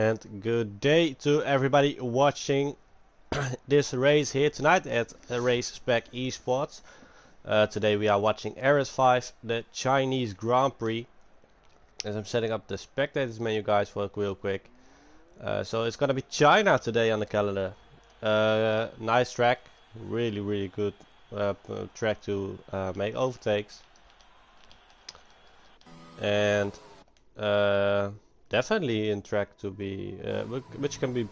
And good day to everybody watching this race here tonight at Race Spec Esports. Today we are watching RS5, the Chinese Grand Prix. As I'm setting up the spectators menu, guys, for real quick. So it's gonna be China today on the calendar. Nice track, really good track to make overtakes. And definitely in track to be, which can be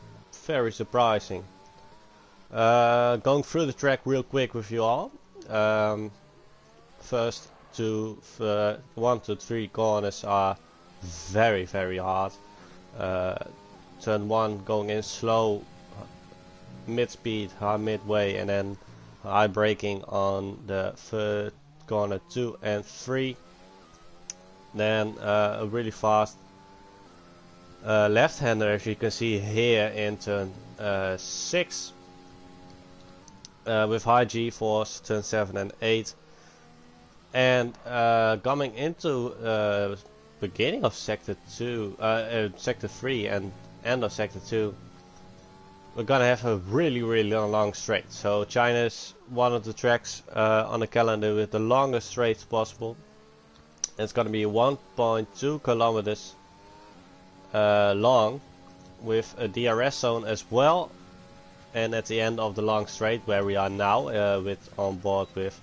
very surprising. Going through the track real quick with you all. First 1 to 3 corners are very hard. Turn 1 going in slow, mid speed, high midway, and then high braking on the third corner 2 and 3. Then a really fast left-hander, as you can see here in turn 6, with high G-force, turn 7 and 8. And coming into beginning of sector 3 and end of sector 2, we're gonna have a really long straight. So China's one of the tracks on the calendar with the longest straights possible. It's gonna be 1.2 kilometers long, with a DRS zone as well. And at the end of the long straight, where we are now, on board with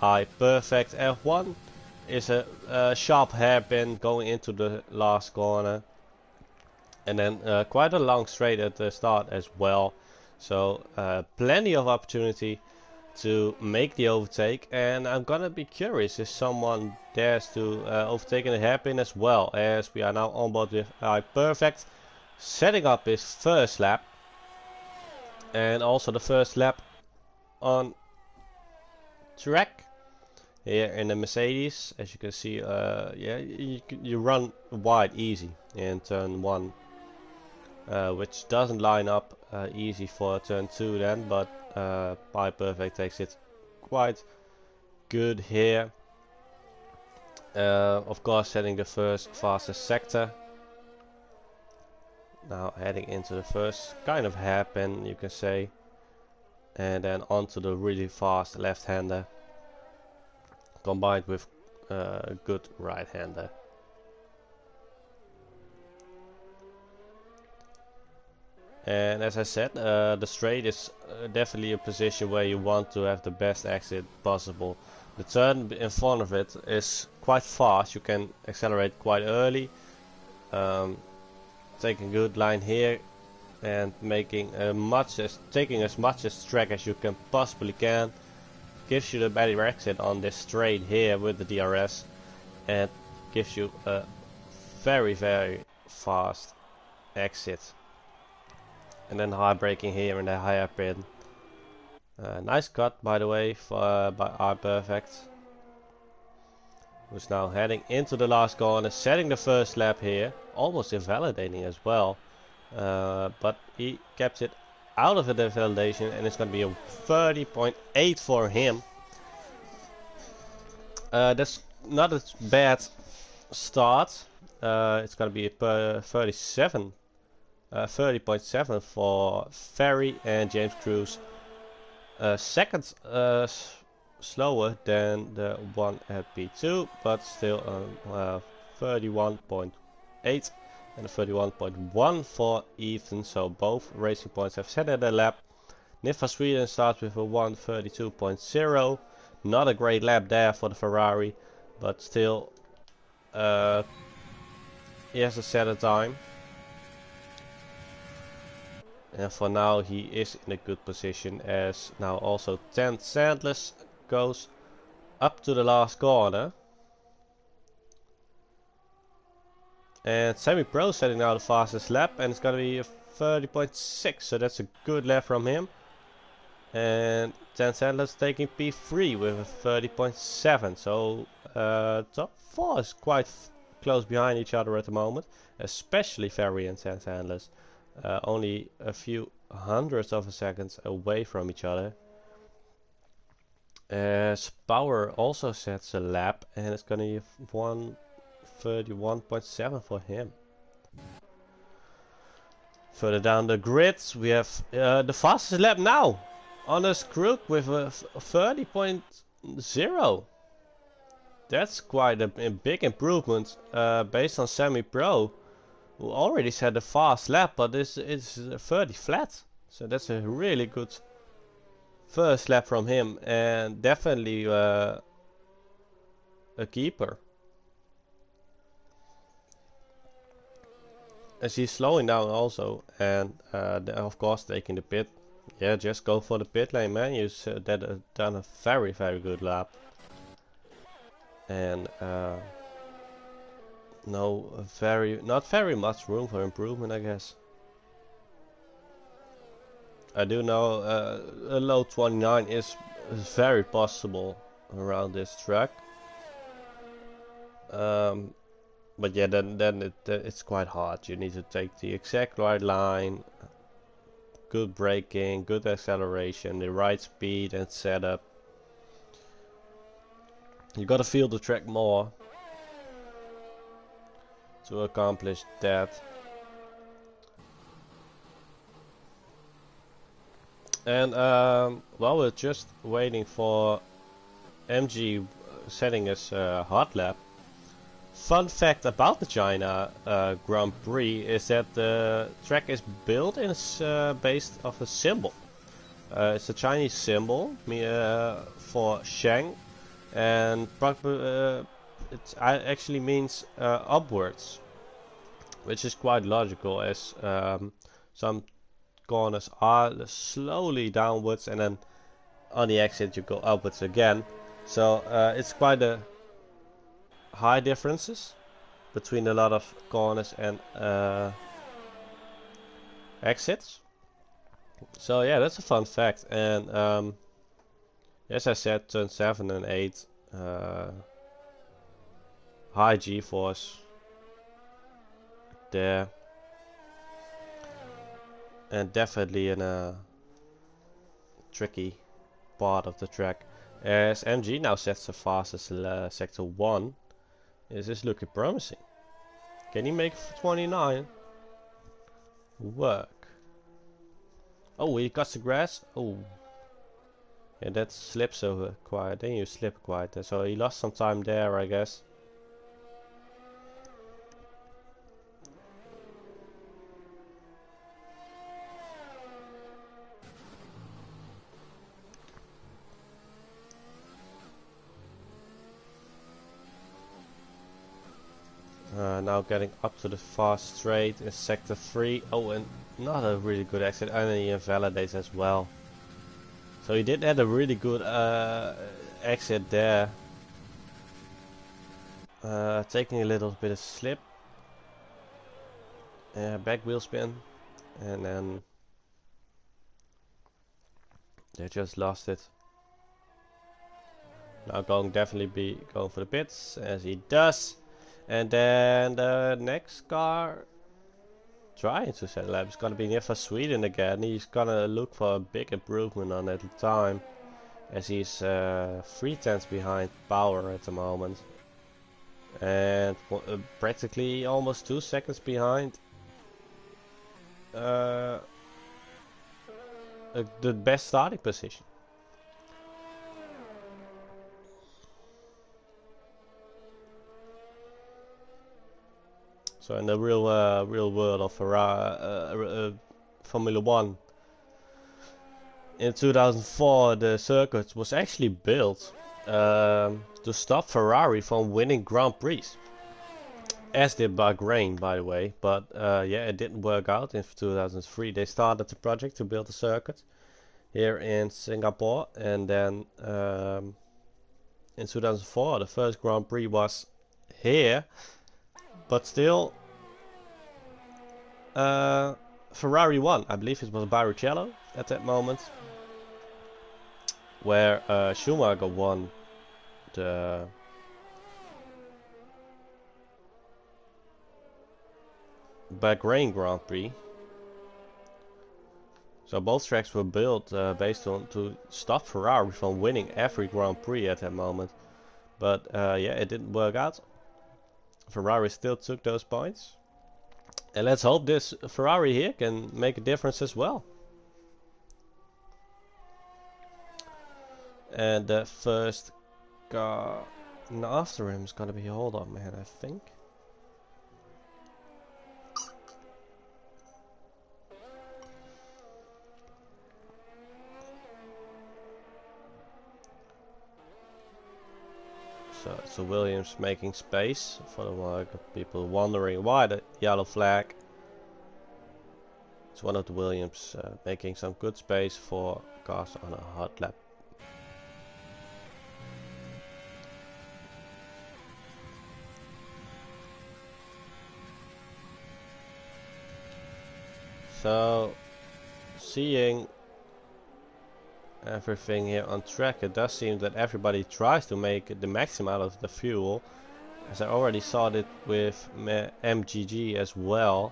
iPerfect F1, is a sharp hairpin going into the last corner, and then quite a long straight at the start as well. So plenty of opportunity to make the overtake, and I'm gonna be curious if someone dares to overtake in the hairpin as well, as we are now on board with iPerfect, setting up his first lap, and also the first lap on track here in the Mercedes. As you can see, yeah, you run wide easy in turn 1, which doesn't line up easy for turn 2 then, but iPerfect takes it quite good here. Of course, setting the first fastest sector. Now heading into the first kind of hairpin, you can say, and then onto the really fast left-hander, combined with a good right-hander. And as I said, the straight is definitely a position where you want to have the best exit possible. The turn in front of it is quite fast. You can accelerate quite early, taking a good line here, and making taking as much as track as you can possibly can. Gives you the better exit on this straight here with the DRS, and gives you a very fast exit. And then high braking here in the higher pin. Nice cut, by the way, by iPerfect, who's now heading into the last corner, setting the first lap here, almost invalidating as well, but he kept it out of the invalidation, and it's going to be a 30.8 for him. That's not a bad start. It's going to be a 30.7 for Ferry and James Cruz. Seconds slower than the one at P2, but still 31.8 and 31.1 for Ethan. So both racing points have set at a lap. Nifa Sweden starts with a 1:32.0. Not a great lap there for the Ferrari, but still he has to set a time. And for now he is in a good position, as now also 10 Sandless goes up to the last corner. And Semi-Pro setting now the fastest lap, and it's gonna be a 30.6, so that's a good lap from him. And 10 Sandless taking P3 with a 30.7, so top 4 is quite close behind each other at the moment, especially Ferry and 10 Sandless. Only a few hundredths of a second away from each other. As Power also sets a lap, and it's gonna be 1:31.7 for him. Further down the grid, we have the fastest lap now. Honest Crook with a 30.0. That's quite a big improvement based on Semi-Pro, who already had a fast lap, but it's 30 flat. So that's a really good first lap from him, and definitely a keeper. As he's slowing down also, and of course taking the pit. Yeah, just go for the pit lane, man. You done a very good lap, and not very much room for improvement, I guess. I do know a low 29 is very possible around this track. But yeah, then it's quite hard. You need to take the exact right line, good braking, good acceleration, the right speed and setup. You gotta feel the track more to accomplish that. And while we're just waiting for MG setting his hot lap, fun fact about the China Grand Prix is that the track is built in based off a symbol. It's a Chinese symbol for Shang, and it actually means upwards, which is quite logical, as some corners are slowly downwards and then on the exit you go upwards again. So it's quite a high differences between a lot of corners and exits. So yeah, that's a fun fact. And as I said, turn 7 and 8 high G-force there, and definitely in a tricky part of the track. As MG now sets the fastest sector 1, this is looking promising. Can he make 29 work? Oh, he cuts the grass. Oh, yeah, that slips so quiet. Then you slip quite. So he lost some time there, I guess. Now getting up to the fast straight in sector 3. Oh, and not a really good exit, and he invalidates as well. So he did have a really good exit there. Taking a little bit of slip. Back wheel spin. And then they just lost it. Now definitely be going for the pits, as he does. And then the next car trying to set a lap is gonna be near for Sweden again. He's gonna look for a big improvement on that time, as he's 3/10 behind Power at the moment, and practically almost 2 seconds behind the best starting position. So in the real world of Formula 1, in 2004 the circuit was actually built to stop Ferrari from winning Grand Prix, as did Gran, by the way. But yeah, it didn't work out. In 2003 they started the project to build a circuit here in Singapore, and then in 2004 the first Grand Prix was here. But still, Ferrari won. I believe it was Barrichello at that moment, where Schumacher won the Bahrain Grand Prix. So both tracks were built based on to stop Ferrari from winning every Grand Prix at that moment. But yeah, it didn't work out. Ferrari still took those points, And let's hope this Ferrari here can make a difference as well. And the first car after him is gonna be, hold on man, I think. So Williams making space for the people wondering why the yellow flag. It's one of the Williams making some good space for cars on a hot lap. So seeing everything here on track, it does seem that everybody tries to make the maximum out of the fuel, as I already saw it with MGG as well.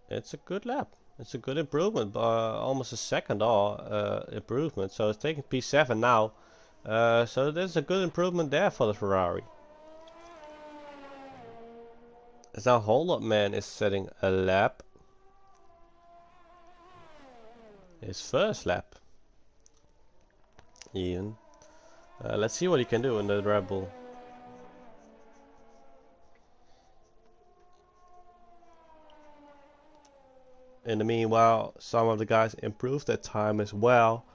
It's a good lap. It's a good improvement, almost a second improvement. So it's taking P7 now. So there's a good improvement there for the Ferrari. As now Hold Up Man is setting a lap. His first lap. Even. Let's see what he can do in the Red Bull. In the meanwhile, some of the guys improved their time as well.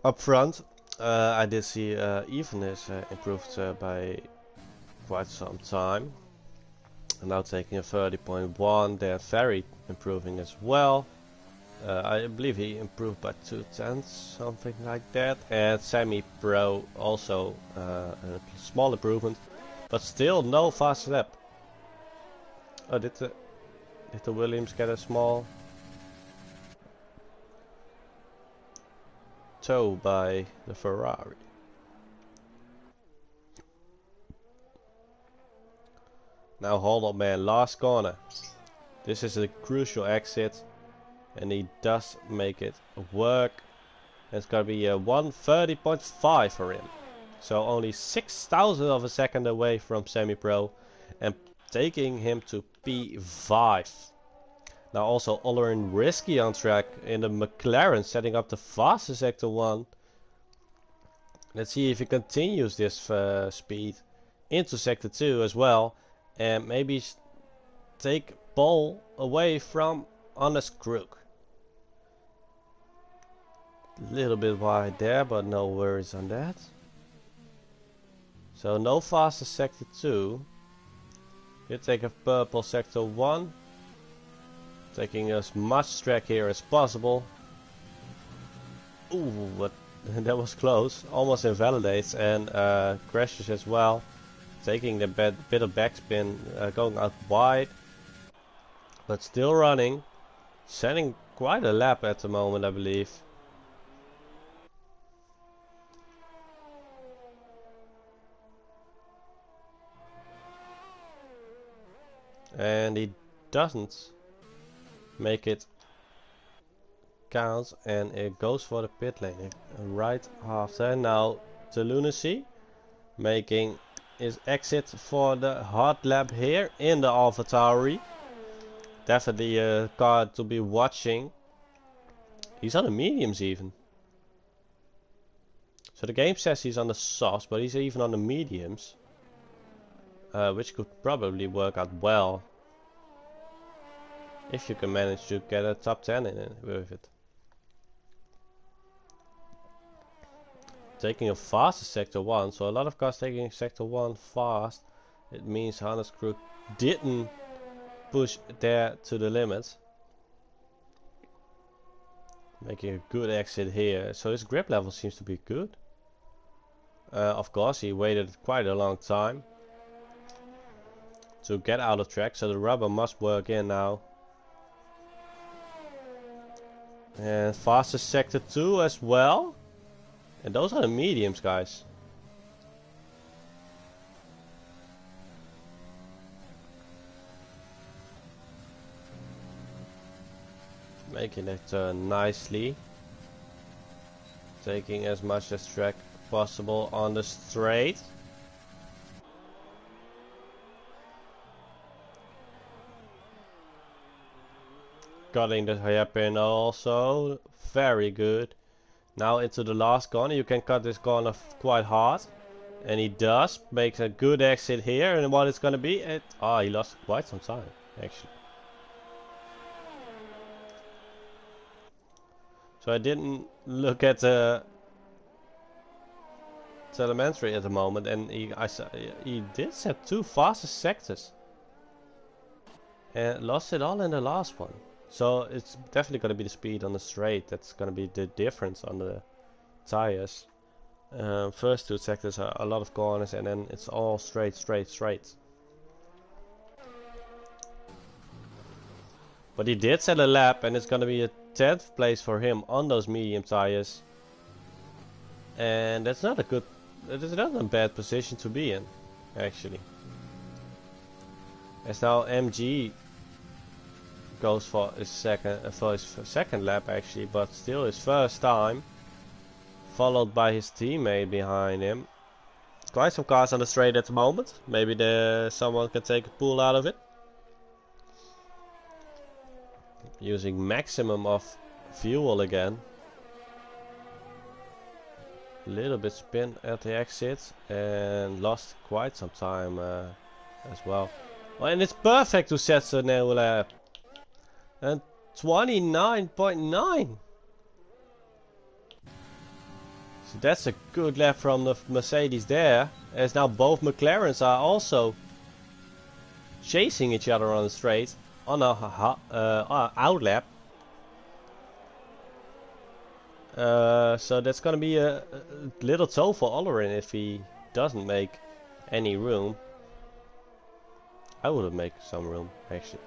Up front, I did see Even is improved by quite some time. Now taking a 30.1, they're very improving as well. I believe he improved by 2/10, something like that. And Semi-Pro also a small improvement, but still no fast lap. Oh, did the Williams get a small toe by the Ferrari? Now Hold Up Man, last corner. This is a crucial exit, and he does make it work. It's gonna be a 1:30.5 for him. So only 6,000 of a second away from Semi-Pro, and taking him to P5. Now also Olerin Risky on track in the McLaren, setting up the fastest Sector 1. Let's see if he continues this speed into Sector 2 as well, and maybe take pole away from Honest Crook. Little bit wide there, but no worries on that. So no faster Sector 2. You take a purple Sector 1. Taking as much track here as possible. Ooh, but that was close. Almost invalidates and crashes as well. Taking the bit of backspin, going out wide. But still running. Setting quite a lap at the moment, I believe. And he doesn't make it count, and it goes for the pit lane right after. Now the Lunacy making his exit for the hot lap here in the AlphaTauri. Definitely a car to be watching. He's on the mediums even. So the game says he's on the softs, but he's even on the mediums. Which could probably work out well. If you can manage to get a top 10 in it with it. Taking a faster Sector 1, so a lot of cars taking Sector 1 fast. It means Hannes Crook didn't push there to the limit. Making a good exit here, so his grip level seems to be good. Of course, he waited quite a long time to get out of track, so the rubber must work in now. And fastest Sector 2 as well. And those are the mediums, guys. Making it nicely. taking as much as track possible on the straight. Cutting the hairpin also, very good. Now into the last corner, you can cut this corner quite hard. And he does, makes a good exit here, and what it's gonna be, he lost quite some time, actually. So I didn't look at the telemetry at the moment, and he did set 2 fastest sectors. And lost it all in the last one. So it's definitely going to be the speed on the straight that's going to be the difference on the tires. First 2 sectors are a lot of corners, and then it's all straight. But he did set a lap, and it's going to be a 10th place for him on those medium tires. And that's not a bad position to be in, actually. As now MG goes for his second lap actually, but still his first time, followed by his teammate behind him. Quite some cars on the straight at the moment. Maybe someone can take a pull out of it. Using maximum of fuel again. Little bit spin at the exit and lost quite some time as well. And it's perfect to set a new lap. And 29.9. So that's a good lap from the Mercedes there. As now both McLarens are also chasing each other on the straight on a out lap. So that's gonna be a little toll for Olerin if he doesn't make any room. I would have made some room actually.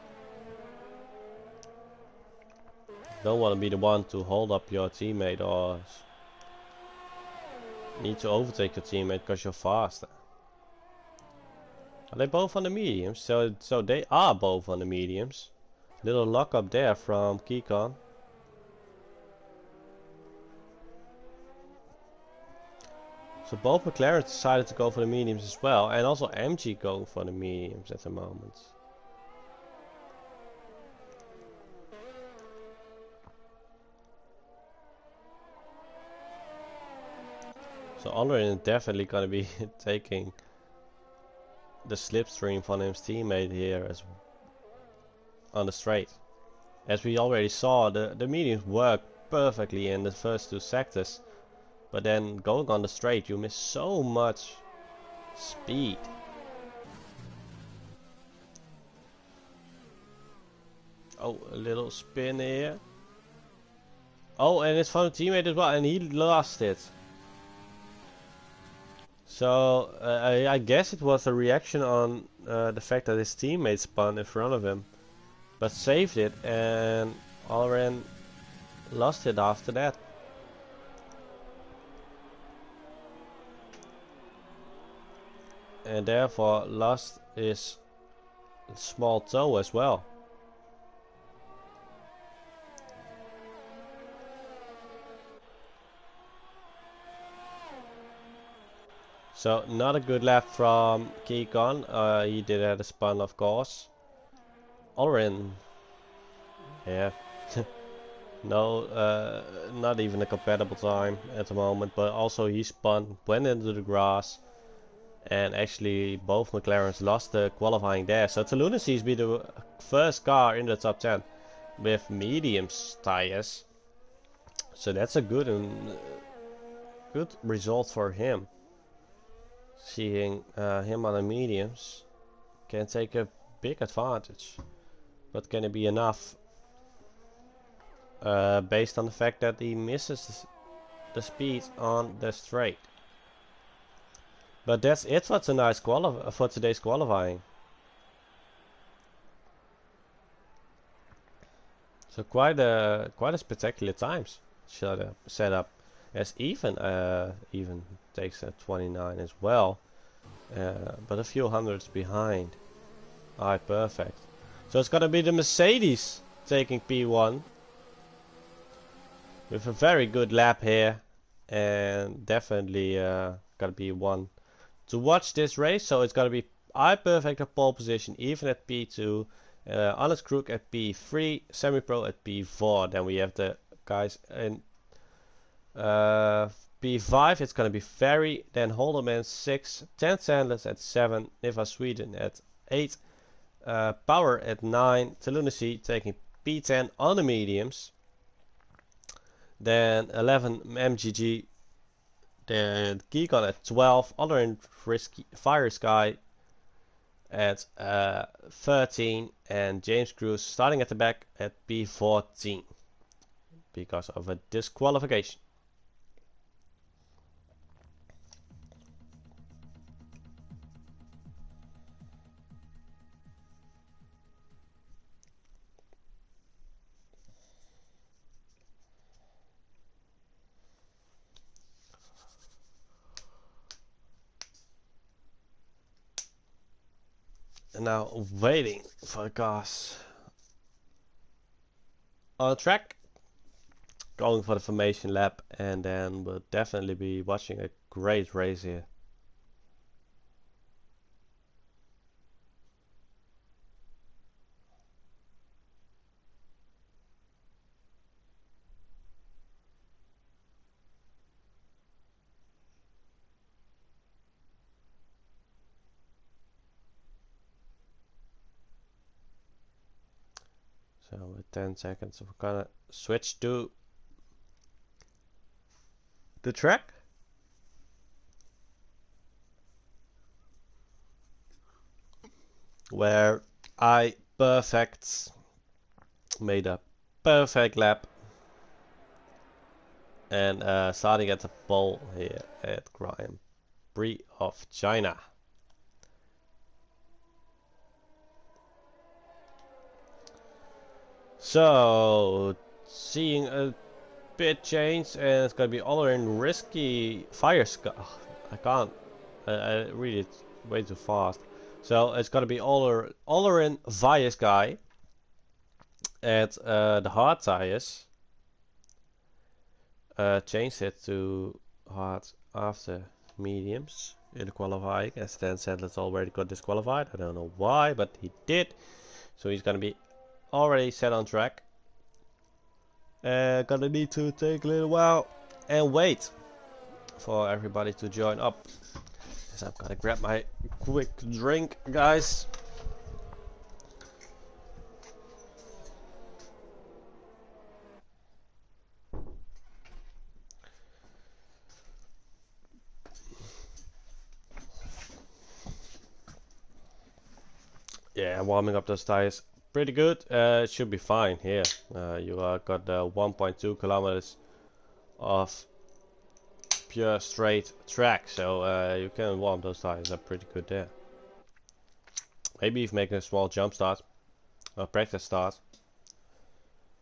Don't want to be the one to hold up your teammate or need to overtake your teammate because you're faster. Are they both on the mediums? So they are both on the mediums. Little lock up there from Keycon. So both McLaren decided to go for the mediums as well, and also MG going for the mediums at the moment. So Olerin is definitely going to be taking the slipstream from his teammate here as on the straight. As we already saw, the mediums work perfectly in the first 2 sectors, but then going on the straight you miss so much speed. Oh, a little spin here. Oh, and it's from the teammate as well, and he lost it. So I guess it was a reaction on the fact that his teammate spun in front of him, but saved it, and Olerin lost it after that. And therefore lost his small toe as well. So not a good lap from Keycon. He did have a spun, of course. Olerin, yeah, no, not even a compatible time at the moment. But also he spun, went into the grass, and actually both McLarens lost the qualifying there. So Lunacies be the first car in the top 10 with mediums tires. So that's a good result for him. Seeing him on the mediums can take a big advantage, but can it be enough based on the fact that he misses the speed on the straight? But that's it for today's qualifying. So quite a spectacular times set up. As even takes a 29 as well, but a few hundreds behind. Alright, perfect. So it's gonna be the Mercedes taking P1 with a very good lap here and definitely gonna be one to watch this race. So it's gonna be iPerfect at pole position, even at P2, Honest Crook at P3, Semi-Pro at P4. Then we have the guys in P5. It's gonna be Ferry, then Holderman 6, 10 Sandless at 7, Niva Sweden at 8, Power at 9, Telunacy taking P10 on the mediums. Then 11 MGG, then Geekon at 12, other in Risky Fire Sky at 13, and James Cruz starting at the back at P14 because of a disqualification. And now waiting for the cars on track, going for the formation lap, and then we'll definitely be watching a great race here. So with 10 seconds, we're gonna switch to the track. Where iPerfect made a perfect lap. And starting at the pole here at Gran Prix of China. So, seeing a bit change, and it's gonna be all in Risky Fire Sky. I can't. I read it way too fast. So it's gonna be all in Fire Sky at the hard tires. Changed it to hard after mediums in the qualifying, as Dan Sandler's already got disqualified. I don't know why, but he did. So he's gonna be already set on track. Gonna need to take a little while and wait for everybody to join up. So I'm gonna grab my quick drink, guys. Yeah, warming up those tires pretty good. It should be fine here. You got 1.2 kilometers of pure straight track, so you can warm those tires up pretty good there. Maybe even making a small jump start, or practice start,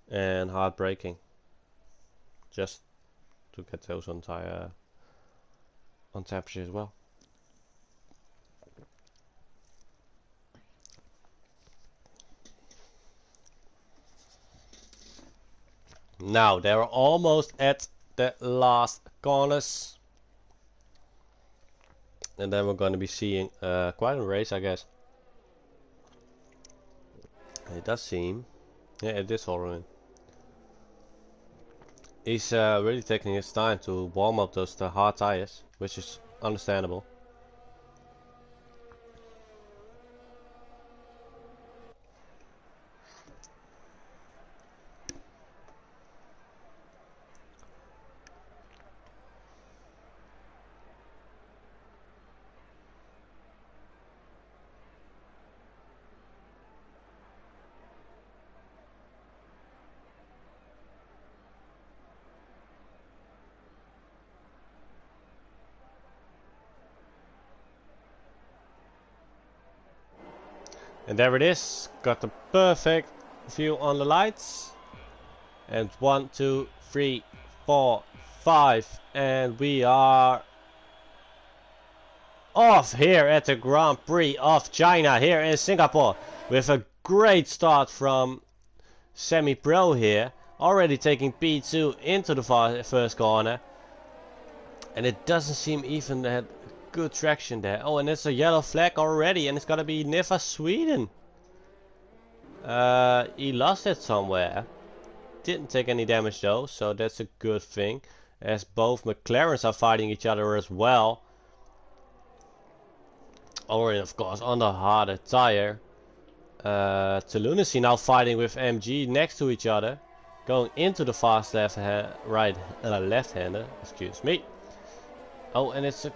and hard braking, just to get those on tire on temperature as well. Now they're almost at the last corners, and then we're going to be seeing quite a race, I guess. It does seem, yeah, it is Holloran. He's really taking his time to warm up those hard tires, which is understandable. And there it is, got the perfect view on the lights. And 1, 2, 3, 4, 5, and we are off here at the Grand Prix of China here in Singapore with a great start from Semi-Pro here, already taking P2 into the first corner. And it doesn't seem even that good traction there. Oh, and it's a yellow flag already, and it's gonna be Nifa Sweden. He lost it somewhere. Didn't take any damage though, so that's a good thing. As both McLarens are fighting each other as well. Or of course on the harder tire. Lunacy now fighting with MG next to each other. Going into the fast left-hander, excuse me. Oh, and it's a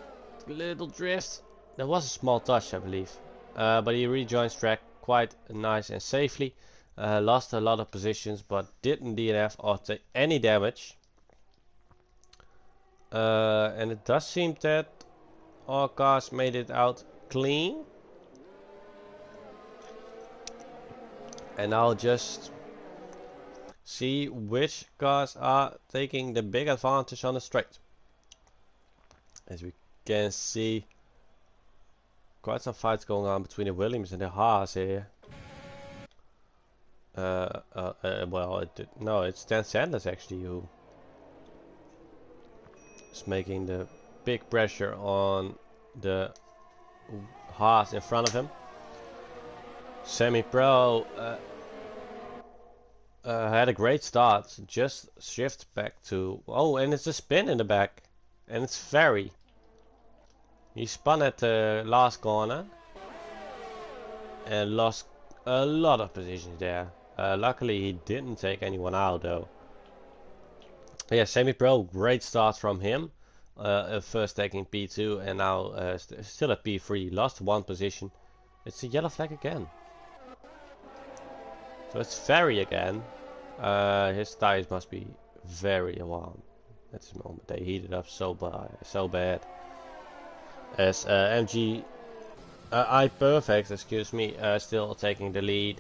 little drift. There was a small touch, I believe. But he rejoins track quite nice and safely. Lost a lot of positions, but didn't DNF or take any damage. And it does seem that all cars made it out clean. And I'll just see which cars are taking the big advantage on the straight. As we can see, quite some fights going on between the Williams and the Haas here. Well, no, it's Dan Sanders actually who is making the big pressure on the Haas in front of him. Semi-Pro had a great start, just shift back to... Oh, and it's a spin in the back. And it's Ferry. He spun at the last corner. And lost a lot of positions there. Luckily he didn't take anyone out though. Yeah, Semi-Pro, great start from him. First taking P2 and now still at P3. Lost one position. It's a yellow flag again. So it's Ferry again. His tires must be very warm at this moment. They heated up so bad. As MG iPerfect, excuse me, still taking the lead.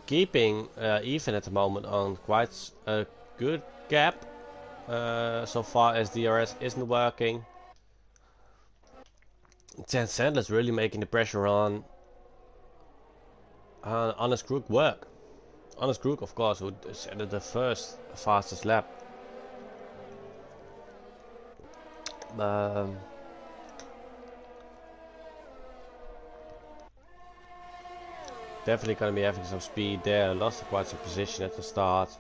Keeping even at the moment on quite a good gap. So far as DRS isn't working. Dan Sandler's really making the pressure on Honest Crook work. Honest Crook, of course, who set the first fastest lap. Definitely gonna be having some speed there. Lost quite some position at the start.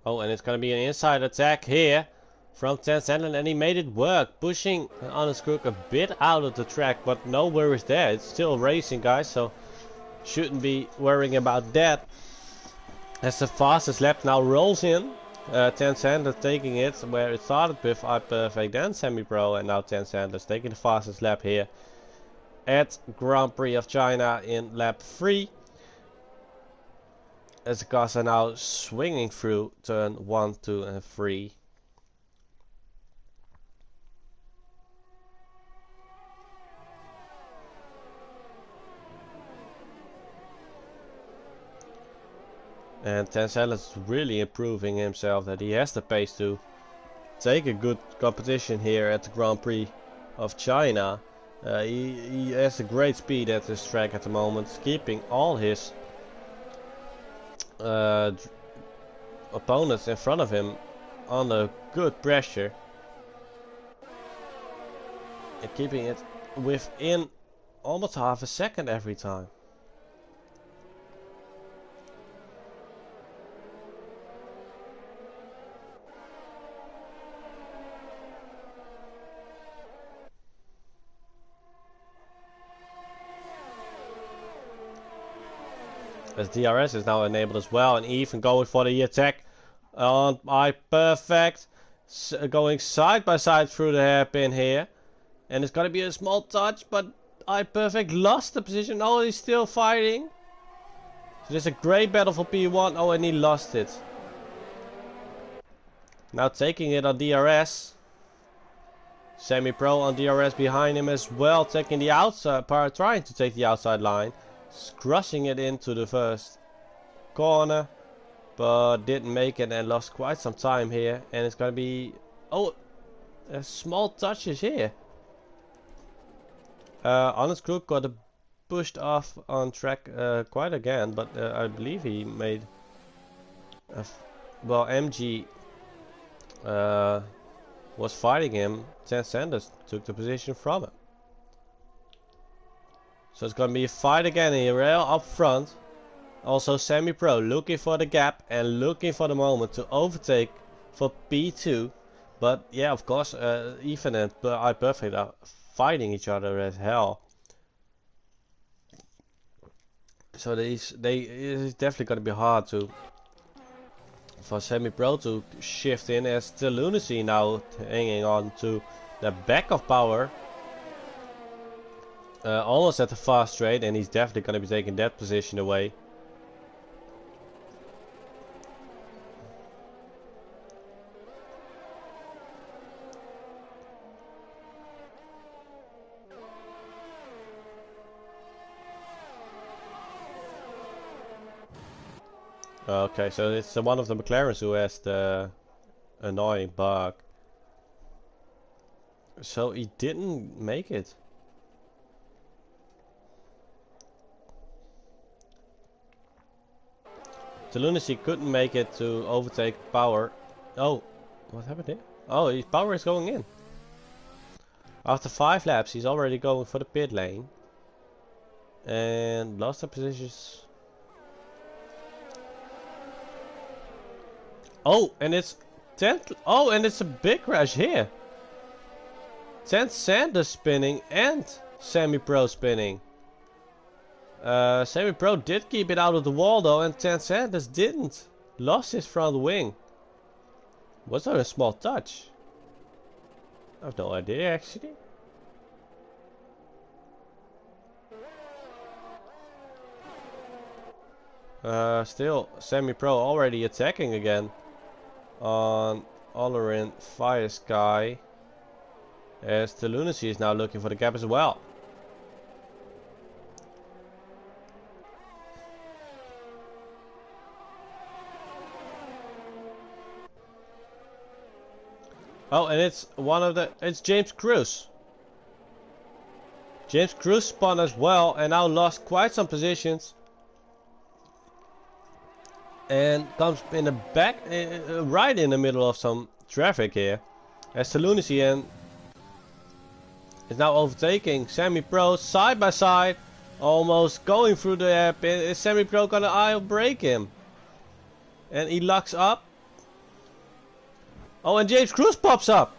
Oh, and it's gonna be an inside attack here from Dan Sandler, and he made it work, pushing Honest Crook a bit out of the track, but no worries there. It's still racing, guys, so shouldn't be worrying about that. As the fastest lap now rolls in, Dan Sanders taking it where it started with iPerfect, then Semi-Pro, and now Dan Sanders taking the fastest lap here at Grand Prix of China in lap 3. As the cars are now swinging through turn 1, 2 and 3. And Tencel is really improving himself, that he has the pace to take a good competition here at the Grand Prix of China. He has a great speed at this track at the moment, keeping all his opponents in front of him under good pressure. And keeping it within almost half a second every time. As DRS is now enabled as well, and even going for the attack on iPerfect, going side by side through the hairpin here, and it's gonna be a small touch, but iPerfect lost the position. Oh, he's still fighting. So there's a great battle for P1. Oh, and he lost it. Now taking it on DRS. Semi-Pro on DRS behind him as well, taking the outside part, trying to take the outside line. Crushing it into the first corner, but didn't make it and lost quite some time here. And it's gonna be, oh, a small touches here. Honest Crook got a pushed off on track quite again, but I believe he made well, MG was fighting him. Chance Sanders took the position from him. So it's gonna be a fight again here, rail up front. Also Semi-Pro looking for the gap and looking for the moment to overtake for P2. But yeah, of course, Ethan and iPerfect are fighting each other as hell. So it's definitely gonna be hard for Semi-Pro to shift in, as the Lunacy now hanging on to the back of Power. Almost at the fast straight, and he's definitely gonna be taking that position away. Okay, so it's one of the McLarens who has the annoying bug. So he didn't make it. The Lunacy couldn't make it to overtake Power. Oh, what happened here? Oh, his Power is going in. After 5 laps, he's already going for the pit lane. And lost the positions. Oh, and it's 10th. Oh, and it's a big crash here. 10th Sanders spinning and Semi-Pro spinning. Semi-Pro did keep it out of the wall though, and 10th Sanders didn't. Lost his front wing. Was that a small touch? I have no idea actually. Still, Semi-Pro already attacking again on Olorin Fire Sky, as the Lunacy is now looking for the gap as well. Oh, and it's James Cruz. James Cruz spun as well and now lost quite some positions. And comes in the back, right in the middle of some traffic here. As the Lunacy is now overtaking Semi-Pro side by side. Almost going through the airpin. Is Semi-Pro gonna aisle break him? And he locks up. Oh, and James Cruz pops up.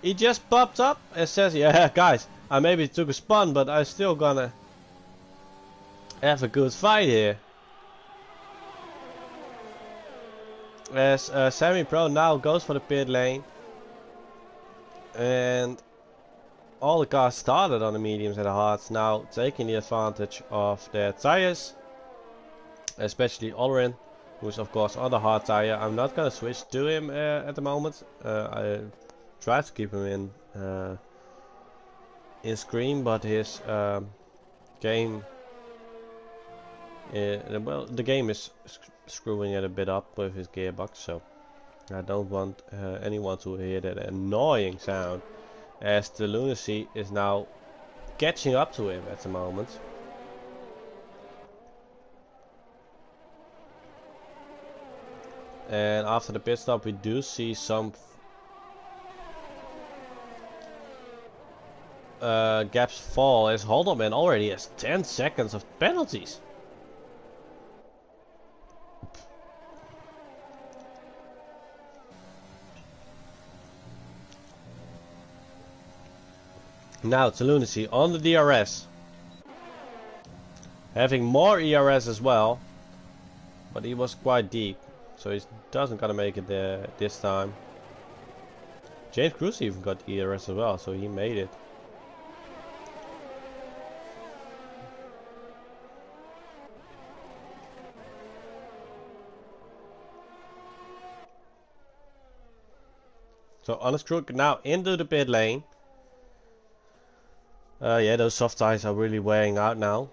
He just popped up and says, yeah guys, I maybe took a spun, but I'm still gonna have a good fight here. As Semi-Pro now goes for the pit lane. And all the cars started on the mediums and the hards, now taking the advantage of their tires. Especially Olorin, who's of course on the hard tire. I'm not gonna switch to him at the moment. I tried to keep him in screen, but his game, well, the game is screwing it a bit up with his gearbox, so I don't want anyone to hear that annoying sound, as the Lunacy is now catching up to him at the moment. And after the pit stop, we do see some gaps fall, as Holderman already has 10 seconds of penalties. Now it's Lunacy on the DRS. Having more ERS as well. But he was quite deep. So he doesn't gonna make it there this time. James Cruz even got ERS as well, so he made it. So Honest Crook now into the pit lane. Yeah, those soft tires are really wearing out now.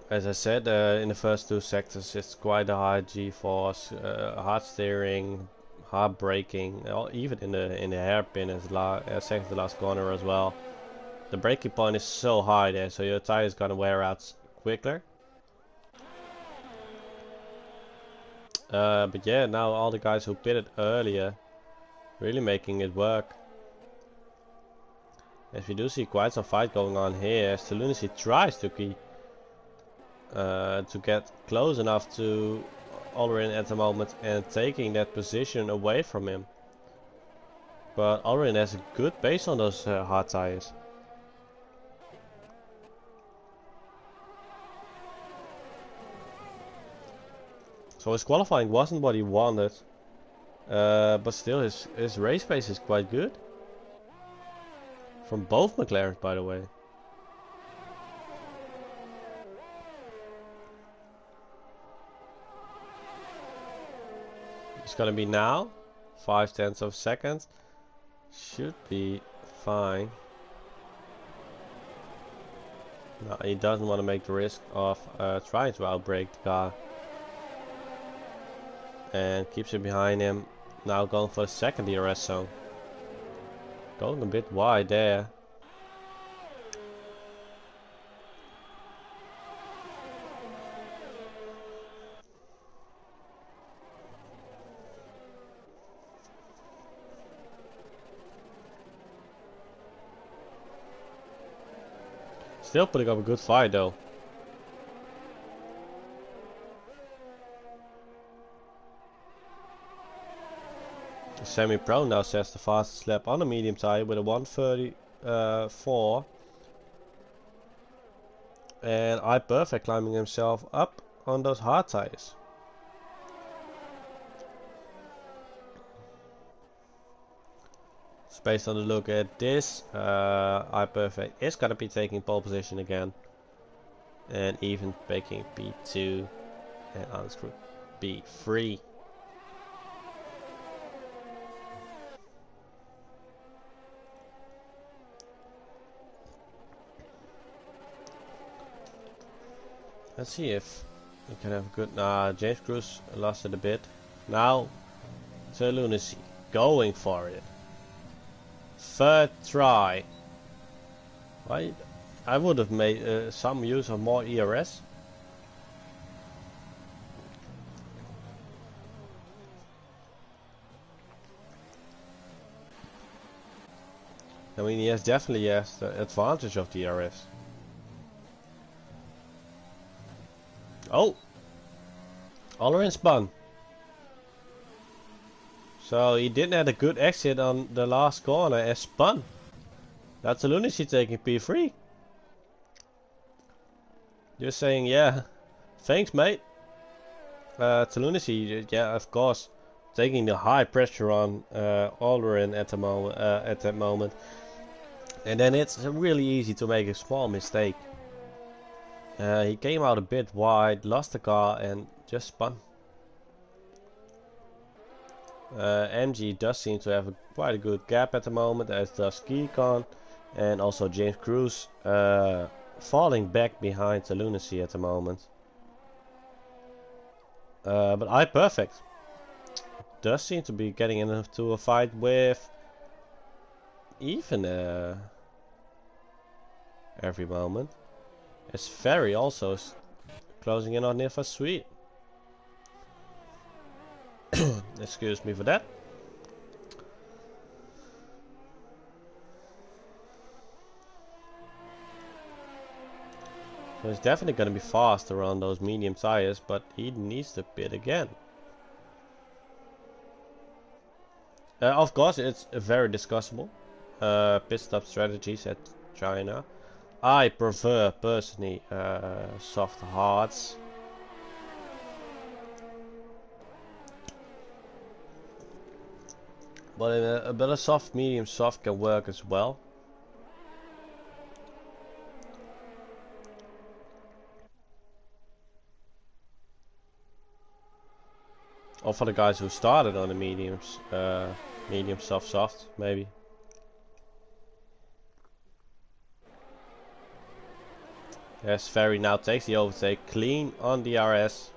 As I said, in the first 2 sectors it's quite a hard G-force, hard steering, hard braking, or even in the hairpin as second to last corner as well. The braking point is so high there, so your tire is gonna wear out quicker. But yeah, now all the guys who pitted earlier really making it work. As we do see quite some fight going on here, as Lunacy tries to get close enough to Ulrin at the moment and taking that position away from him. But Ulrin has a good base on those hard tires. So his qualifying wasn't what he wanted, but still his race pace is quite good. From both McLarens, by the way. It's gonna be now, 0.5 of a second. Should be fine. No, he doesn't want to make the risk of trying to outbrake the car. And keeps it behind him. Now going for the second DRS zone. Going a bit wide there. Still putting up a good fight though. Semi-Pro now says the fastest lap on a medium tire with a 1:34. And iPerfect climbing himself up on those hard tires. So based on the look at this, iPerfect is gonna be taking pole position again. And even making P2 and unscrew P3. Let's see if we can have a good. James Cruz lost it a bit. Now, to Lunacy, going for it. Third try. I would have made some use of more ERS. I mean, he definitely has the advantage of the ERS. Oh! Ulrin spun. So he didn't have a good exit on the last corner and spun. That's a Lunacy taking P3. Just saying, yeah, thanks mate. To Lunacy, yeah, of course, taking the high pressure on Ulrin at that moment. And then it's really easy to make a small mistake. He came out a bit wide, lost the car and just spun. MG does seem to have quite a good gap at the moment, as does Keycon, and also James Cruz falling back behind the Lunacy at the moment. But iPerfect does seem to be getting into a fight with even every moment. As Ferry also is closing in on Nifa Sweet. Excuse me for that. So he's definitely going to be fast around those medium tires, but he needs to pit again. Of course, it's very discussable. Pit stop strategies at China. I prefer personally soft hards. But a bit of soft, medium, soft can work as well. Or for the guys who started on the mediums, medium, soft, soft, maybe. Yes, Ferry now takes the overtake, clean on the RS.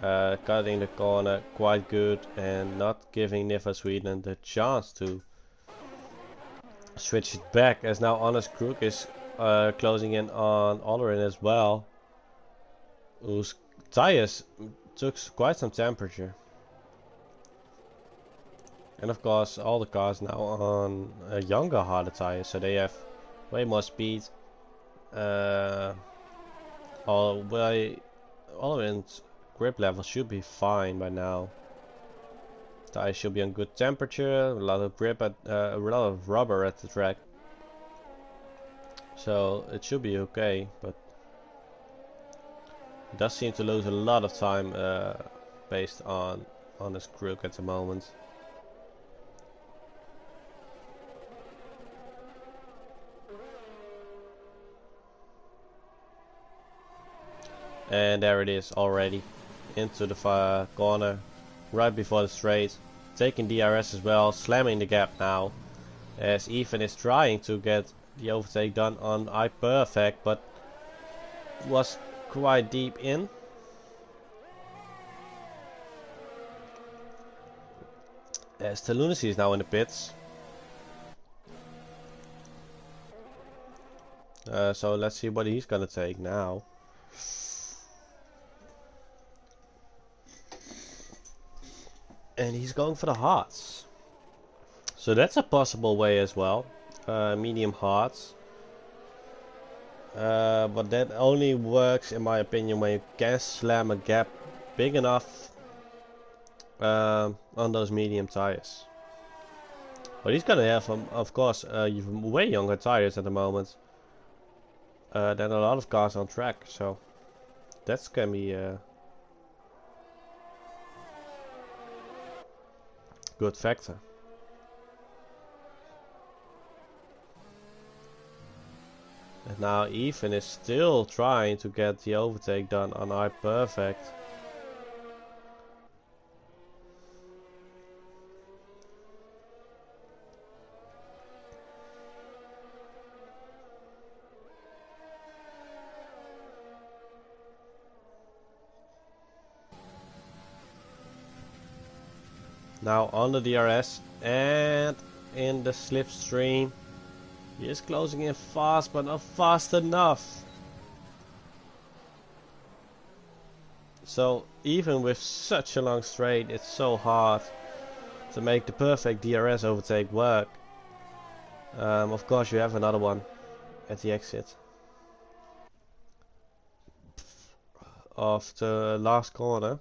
cutting the corner quite good and not giving Nifa Sweden the chance to switch it back, as now Honest Crook is closing in on Olerin as well, whose tires took quite some temperature. And of course all the cars now on younger harder tires, so they have way more speed. Olerin's grip level should be fine by now. Tires should be on good temperature, a lot of grip at a lot of rubber at the track, so it should be okay. But it does seem to lose a lot of time based on this Crook at the moment. And there it is already into the far corner right before the straight, taking DRS as well, slamming the gap now as Ethan is trying to get the overtake done on iPerfect, but was quite deep in. As the Lunacy is now in the pits. So let's see what he's gonna take now. And he's going for the hearts. So that's a possible way as well. Medium hearts. But that only works in my opinion when you can slam a gap big enough on those medium tires. But he's gonna have of course way younger tires at the moment than a lot of cars on track, so that's gonna be good factor. And now Ethan is still trying to get the overtake done on iPerfect. Now on the DRS and in the slipstream. He is closing in fast, but not fast enough. So even with such a long straight, it's so hard to make the perfect DRS overtake work. Of course you have another one at the exit of the last corner.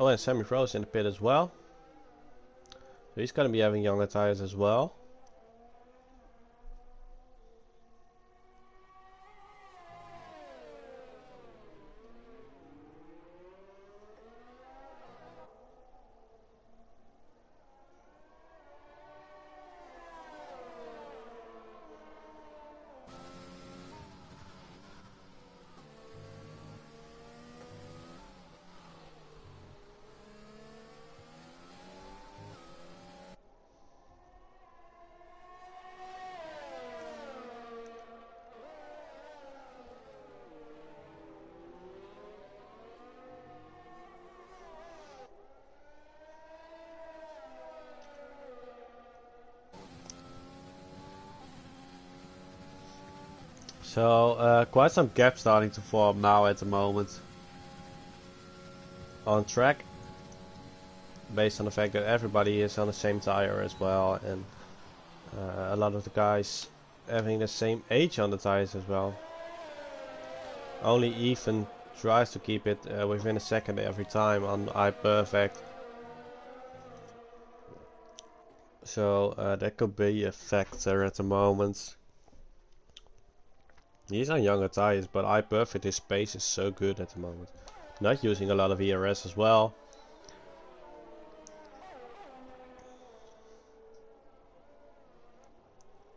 Oh, and Sammy Fro's in the pit as well. So he's going to be having younger tires as well. So quite some gaps starting to form now at the moment on track, based on the fact that everybody is on the same tire as well, and a lot of the guys having the same age on the tires as well. Only Ethan tries to keep it within a second every time on iPerfect. So that could be a factor at the moment. He's on younger tires, but iPerfect, his pace is so good at the moment. Not using a lot of ERS as well.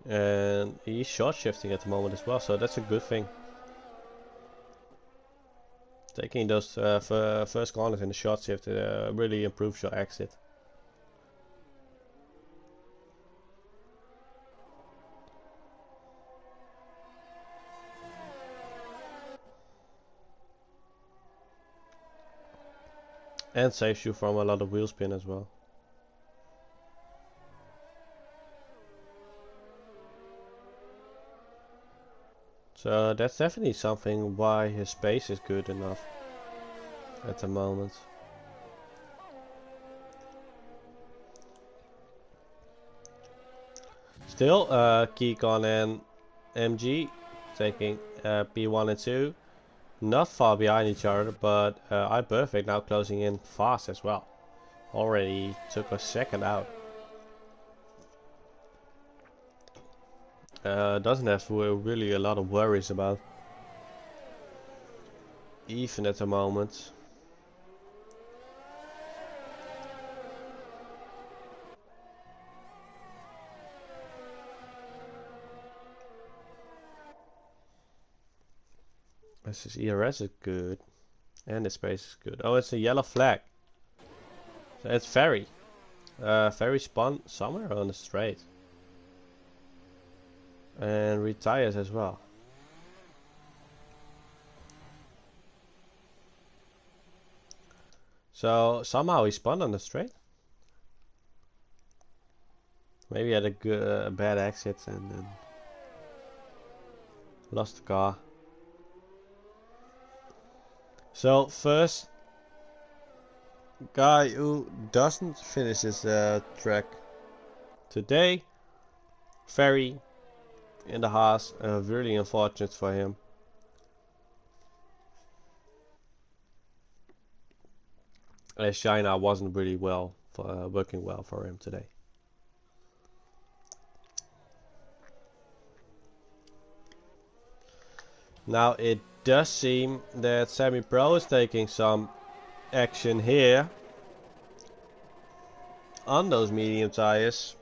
And he's short shifting at the moment as well, so that's a good thing. Taking those first corners in the short shift really improves your exit. And saves you from a lot of wheel spin as well. So that's definitely something why his pace is good enough at the moment. Still, Kikon and MG taking P1 and 2. Not far behind each other, but iPerfect now closing in fast as well. Already took a second out. Doesn't have really a lot of worries about. Even at the moment. His ERS is good. And his pace is good. Oh, it's a yellow flag. So it's Ferry. Ferry spun somewhere on the straight. And retires as well. So somehow he spun on the straight. Maybe he had a bad exit and then lost the car. So first guy who doesn't finish his track today, Ferry in the Haas. Really unfortunate for him. China wasn't really working well for him today. Now it does seem that Semi-Pro is taking some action here on those medium tires.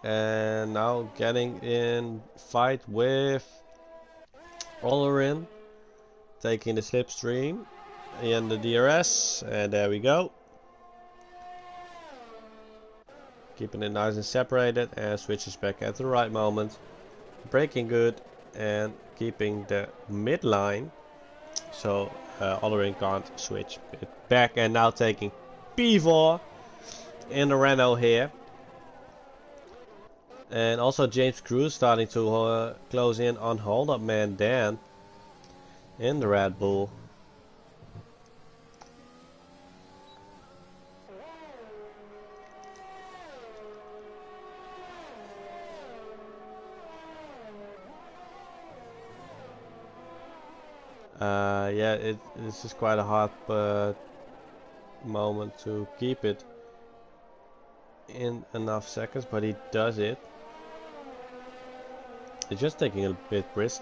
And now getting in fight with Olerin, taking the slipstream in the DRS, and there we go. Keeping it nice and separated, and switches back at the right moment. Braking good and keeping the midline, so Olerin can't switch it back. And now taking P4 in the Renault here. And also James Cruz starting to close in on Hold Up Man Dan in the Red Bull. Yeah, this is quite a hard moment to keep it in enough seconds, but he does it. It's just taking a bit risk.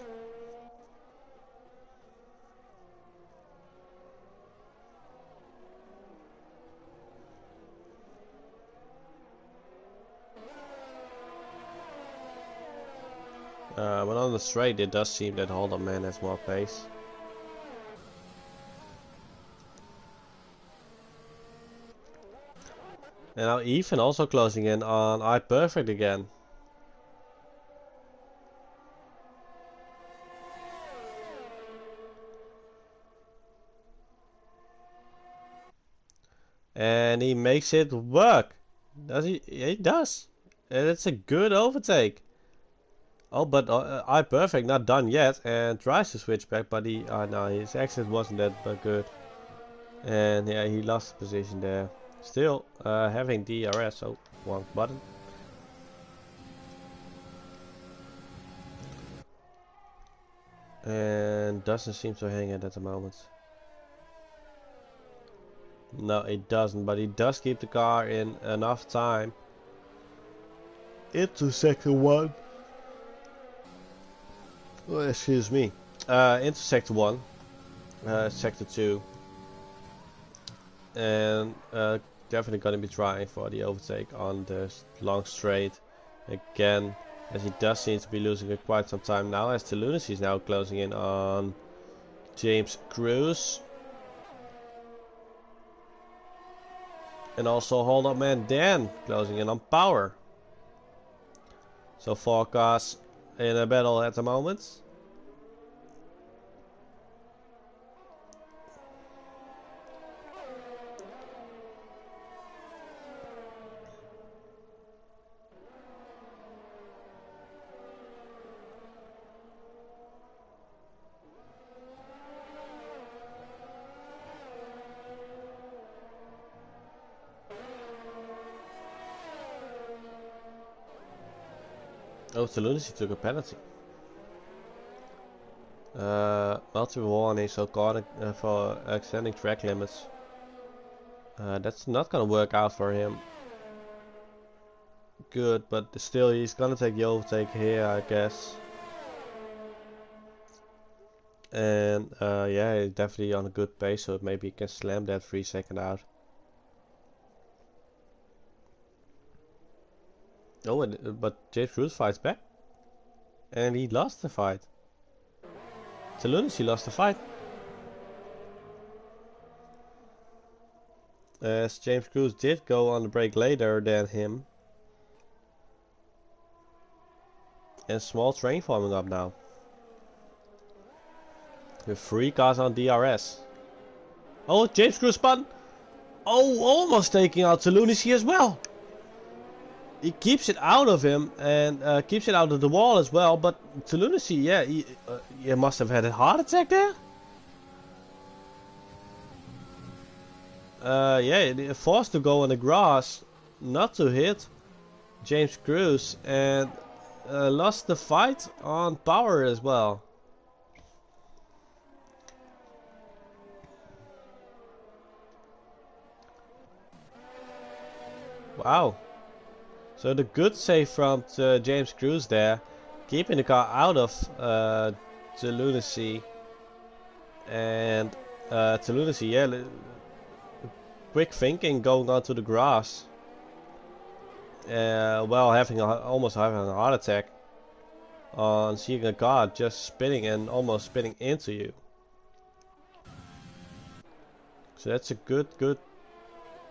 But on the straight it does seem that Hold Up Man has more pace. And now Ethan also closing in on iPerfect again. And he makes it work. Does he? He does. And it's a good overtake. Oh, but iPerfect not done yet and tries to switch back, but no, his exit wasn't that good. And yeah, he lost the position there. Still having DRS, so one button. And doesn't seem to hang it at the moment. No, it doesn't, but he does keep the car in enough time into sector 1. Oh, excuse me. Into sector 1, sector 2. And definitely gonna be trying for the overtake on the long straight again, as he does seem to be losing it quite some time now, as the Lunacy is now closing in on James Cruz. And also Hold Up Man Dan closing in on Power. So 4 cars in a battle at the moment. Oh, the Lunacy took a penalty. Multiple warnings for extending track limits. That's not gonna work out for him. Good, but still he's gonna take the overtake here, I guess. And yeah, he's definitely on a good pace, so maybe he can slam that 3-second out. Oh, but James Cruz fights back. And he lost the fight. The Lunacy lost the fight. As James Cruz did go on the break later than him. And small train forming up now. With 3 cars on DRS. Oh, James Cruz spun! Oh, almost taking out the Lunacy as well! He keeps it out of him and keeps it out of the wall as well, but the Lunacy, yeah, he must have had a heart attack there. Yeah, forced to go on the grass, not to hit James Cruz, and lost the fight on power as well. Wow. So the good save from James Cruz there, keeping the car out of the Lunacy, and the Lunacy, yeah, quick thinking going onto the grass. Well, almost having a heart attack on seeing a car just spinning and almost spinning into you. So that's a good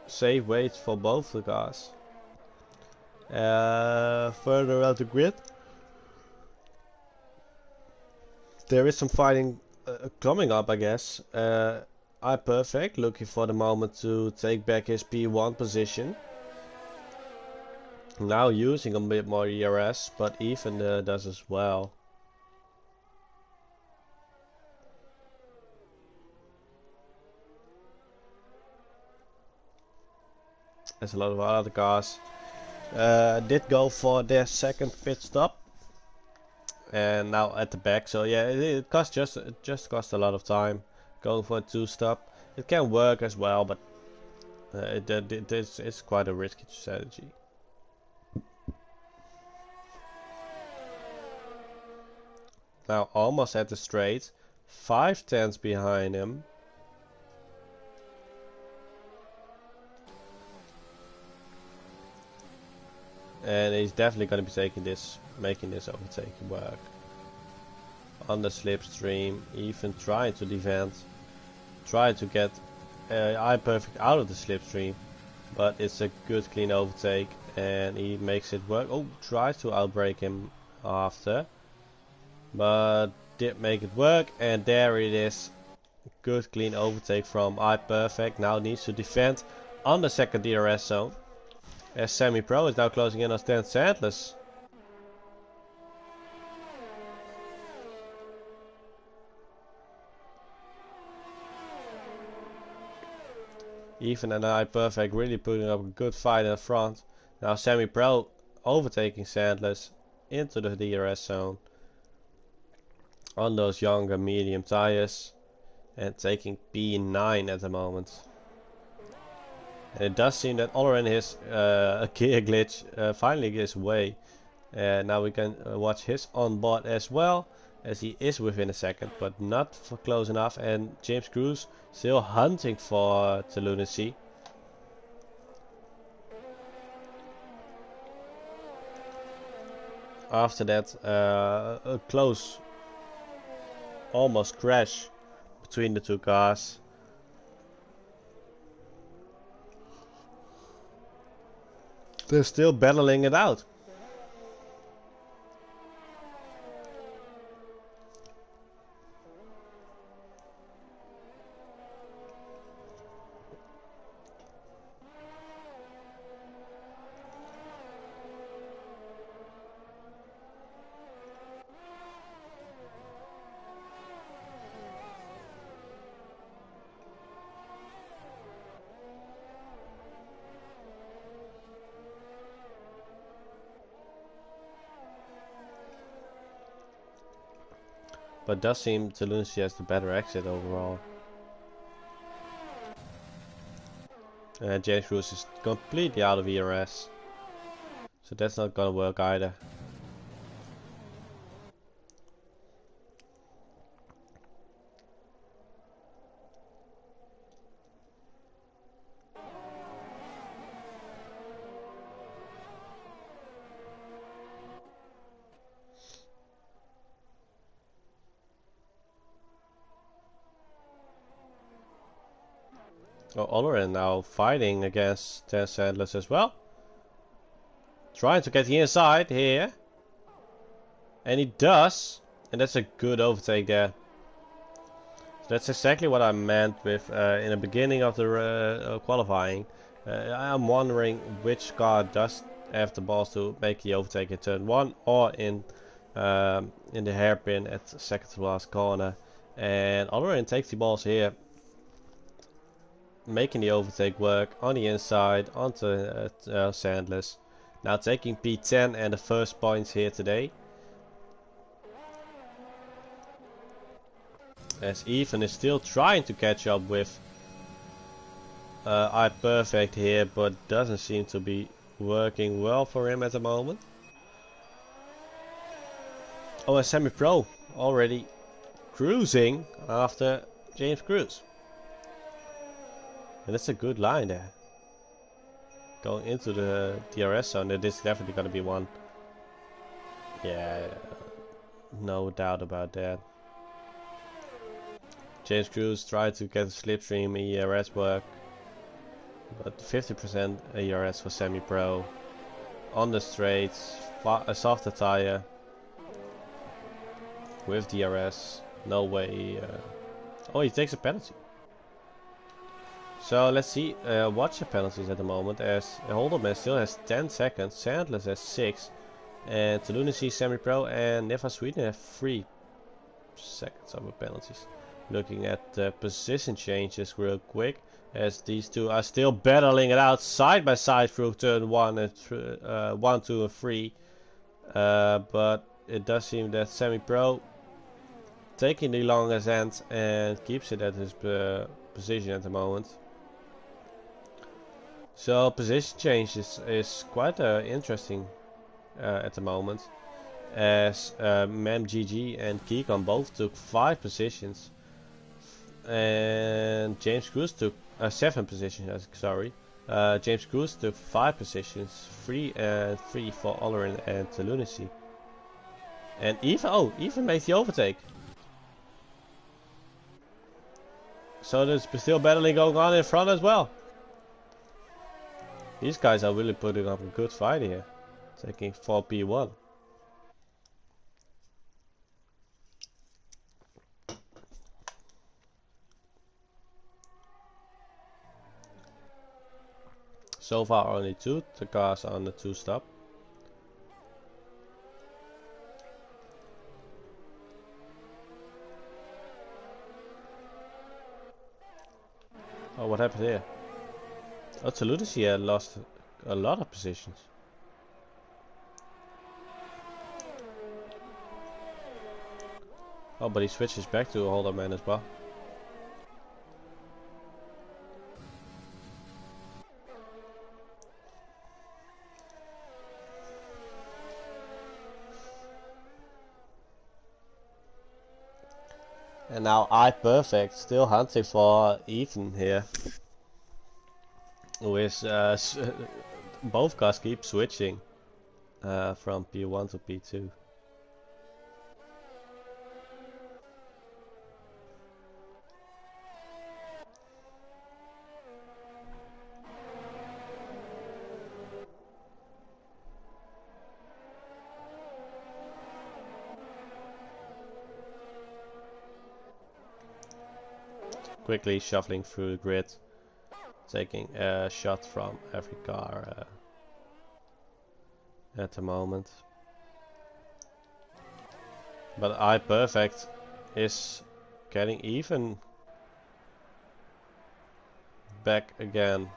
save weight for both the cars. Further around the grid, there is some fighting coming up, I guess. iPerfect looking for the moment to take back his P1 position. Now using a bit more ERS, but Ethan does as well. There's a lot of other cars. Did go for their second pit stop. And now at the back, so yeah, it costs just costs a lot of time going for a 2-stop. It can work as well, but it's quite a risky strategy. Now almost at the straight, 5 tenths behind him. And he's definitely going to be making this overtake work. On the slipstream, even trying to defend, trying to get iPerfect out of the slipstream, but it's a good clean overtake and he makes it work. Oh, tries to outbrake him after, but did make it work, and there it is. Good clean overtake from iPerfect. Now needs to defend on the second DRS zone. As Semi-Pro is now closing in on Stan Sandless. Even and iPerfect really putting up a good fight in front. Now Semi-Pro overtaking Sandless into the DRS zone on those younger medium tires and taking P9 at the moment. And it does seem that Oliver and his gear glitch finally gives way. Now we can watch his on board as well, as he is within a second, but not for close enough. And James Cruz still hunting for the Lunacy. After that, a close, almost crash between the two cars. They're still battling it out. but does seem to Lunacy has the better exit overall. James Cruz is completely out of ERS, so that's not gonna work either. Oh, Olorin now fighting against Tess Sandless as well. Trying to get the inside here. And he does. And that's a good overtake there. So that's exactly what I meant with in the beginning of the qualifying. I'm wondering which car does have the balls to make the overtake in turn 1 or in the hairpin at the second to last corner. And Olorin takes the balls here, making the overtake work on the inside onto Sandless. Now taking P10 and the first points here today. As Ethan is still trying to catch up with iPerfect here, but doesn't seem to be working well for him at the moment. Oh, and Semi-Pro already cruising after James Cruz. And that's a good line there. Going into the DRS zone, that is definitely going to be one. Yeah, no doubt about that. James Cruz tried to get a slipstream ERS work, but 50% ERS for Semi-Pro. On the straights, a softer tire with DRS. No way. Oh, he takes a penalty. So let's see, watch the penalties at the moment, as Holderman still has 10 seconds, Sandless has 6, and Lunacy, Semi-Pro and Neva Sweden have 3 seconds of penalties. Looking at the position changes real quick, as these two are still battling it out side by side through turn 1 and 1, 2 and 3. But it does seem that Semi-Pro taking the longest end and keeps it at his position at the moment. So position change is quite interesting at the moment, as MemGG and Keycon both took 5 positions, and James Cruz took 7 positions. Sorry, James Cruz took 5 positions, 3 for Olorin and Lunacy, and even made the overtake. So there's still battling going on in front as well. These guys are really putting up a good fight here, taking 4P1. So far only 2, the cars are on the 2 stop. Oh, what happened here? Oh, Lunacy had lost a lot of positions. Oh, but he switches back to a Holderman as well. And now iPerfect still hunting for Ethan here. With both cars keep switching from P1 to P2. Quickly shuffling through the grid, taking a shot from every car at the moment. But iPerfect is getting even back again.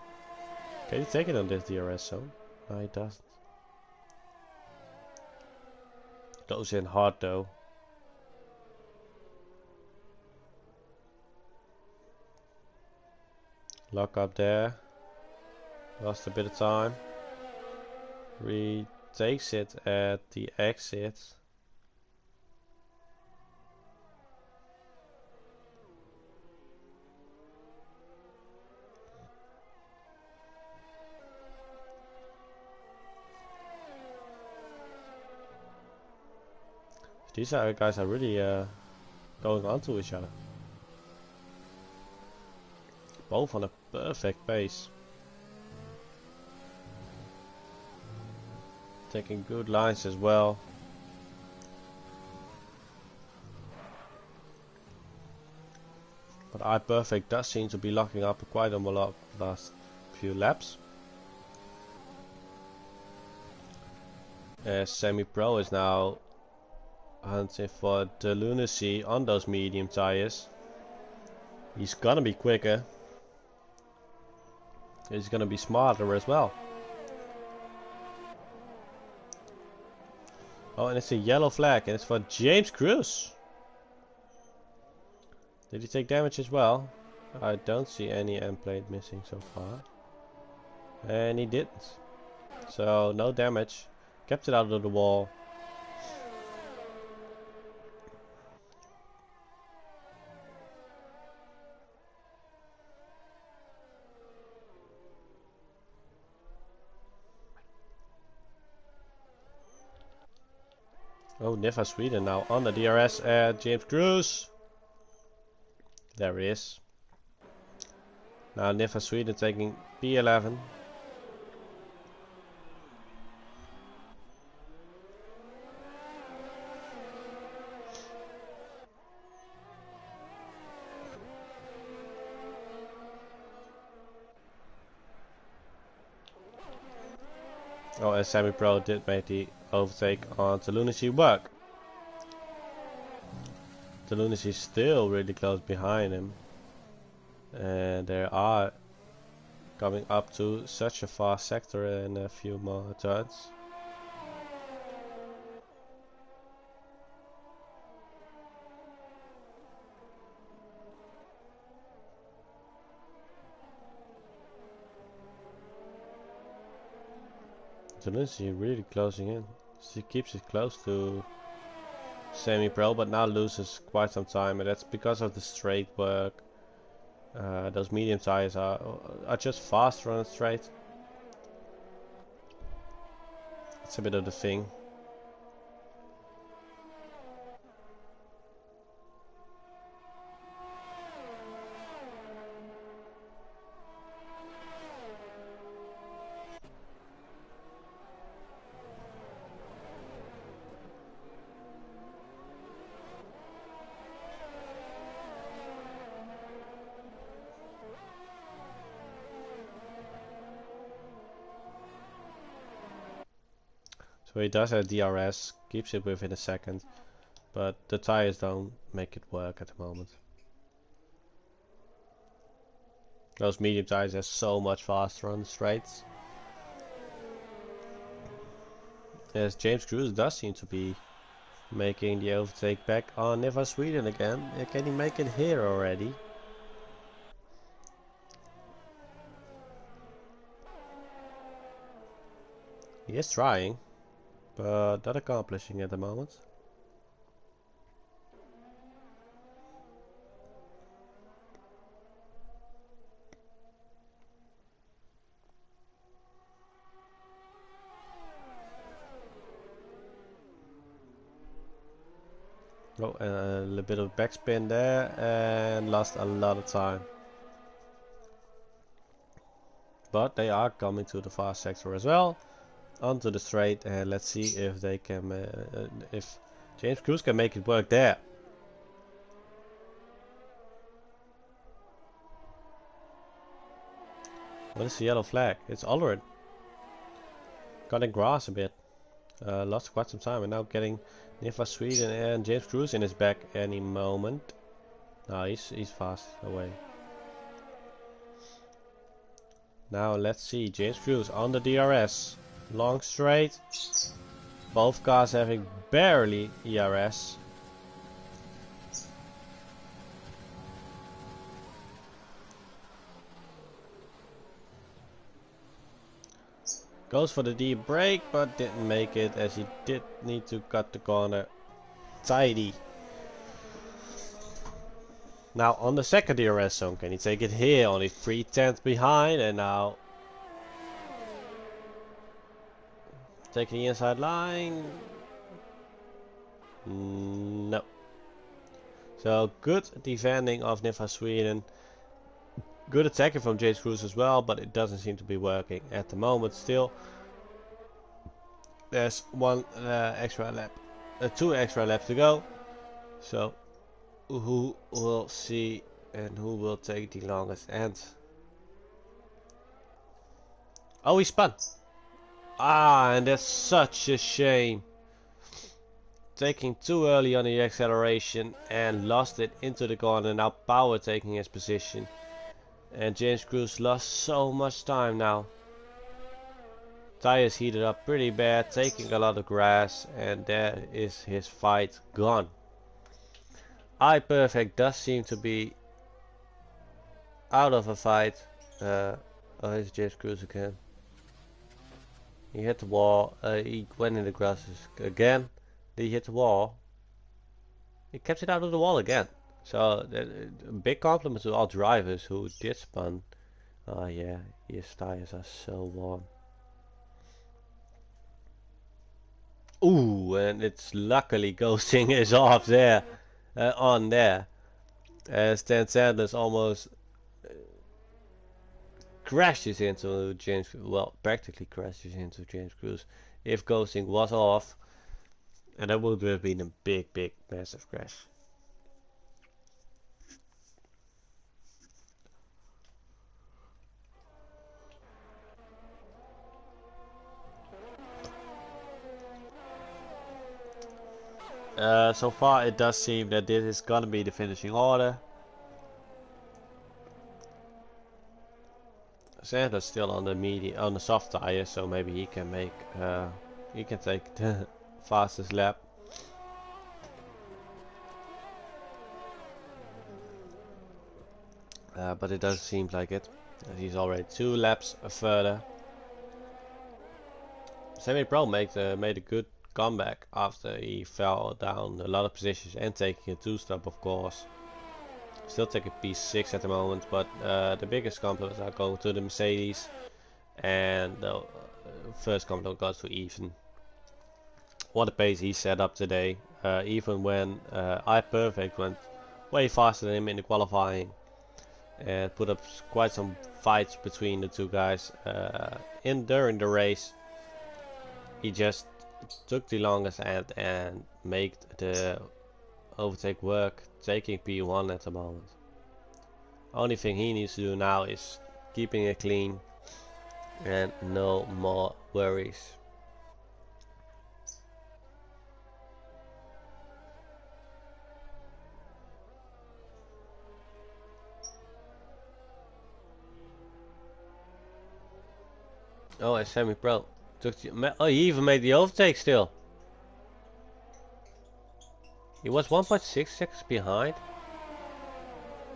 Can he take it on this DRS zone? No, he doesn't. Goes in hard though. Lock up there. Lost a bit of time. Retakes it at the exit. These guys are really going on to each other. Both on a perfect pace. Taking good lines as well. But iPerfect does seem to be locking up quite a lot last few laps. Semi-Pro is now hunting for the lunacy on those medium tires. He's gonna be quicker. He's gonna be smarter as well. Oh, and it's a yellow flag, and it's for James Cruz. Did he take damage as well? I don't see any end plate missing so far. And he didn't. So no damage. Kept it out of the wall. Oh, Nifa Sweden now on the DRS at James Cruz. There he is. Now Nifa Sweden taking P11. Oh, and Semi-Pro did make the overtake on the Lunacy work. The Lunacy is still really close behind him. And they are coming up to such a fast sector in a few more turns. The Lunacy really closing in. She keeps it close to Semi-Pro, but now loses quite some time, and that's because of the straight work. Those medium tires are just faster on the straight. It's a bit of the thing. So he does have DRS, keeps it within a second, but the tires don't make it work at the moment. Those medium tires are so much faster on the straights. Yes, James Cruz does seem to be making the overtake back on Nifa Sweden again. Can he make it here already? He is trying, but not accomplishing at the moment. Oh, and a little bit of backspin there, and lost a lot of time. But they are coming to the fast sector as well, onto the straight, and let's see if they can, if James Cruz can make it work there. What is the yellow flag? It's Ulrich. Cutting grass a bit. Lost quite some time, and now getting Nifa Sweden and James Cruz in his back any moment. No, he's fast away. Now let's see, James Cruz on the DRS. Long straight. Both cars having barely ERS. Goes for the deep brake, but didn't make it as he did need to cut the corner tidy. Now on the second DRS zone, can he take it here? Only 3/10 behind, and now taking the inside line. No. So good defending of Nifa Sweden. Good attacking from James Cruz as well, but it doesn't seem to be working at the moment still. There's two extra laps to go. So who will see and who will take the longest end? Oh, he spun. Ah, and that's such a shame. Taking too early on the acceleration and lost it into the corner. Now Power taking his position. And James Cruz lost so much time now. Tires heated up pretty bad, taking a lot of grass, and there is his fight gone. iPerfect does seem to be out of a fight. Oh, here's James Cruz again. He hit the wall. He went in the grasses again. Did he hit the wall? He kept it out of the wall again. So big compliment to all drivers who did spun. Oh yeah, his tires are so warm. Ooh, and it's luckily ghosting is off there, on there. Stan Sanders almost crashes into James, well, practically crashes into James Cruz. If ghosting was off, and that would have been a big, massive crash. So far it does seem that this is gonna be the finishing order. Sanders still on the soft tire, so maybe he can make he can take the fastest lap. But it doesn't seem like it. He's already 2 laps further. Semi-Pro made a good comeback after he fell down a lot of positions and taking a 2-stop, of course. Still taking P6 at the moment, but the biggest compliments are going to the Mercedes, and the first compliment goes to Ethan. What a pace he set up today, even when iPerfect went way faster than him in the qualifying and put up quite some fights between the two guys during the race. He just took the longest end and made the overtake work, taking P1 at the moment. Only thing he needs to do now is keeping it clean and no more worries. Oh, and Semi-Pro took the, oh, he even made the overtake still. He was 1.6 seconds behind.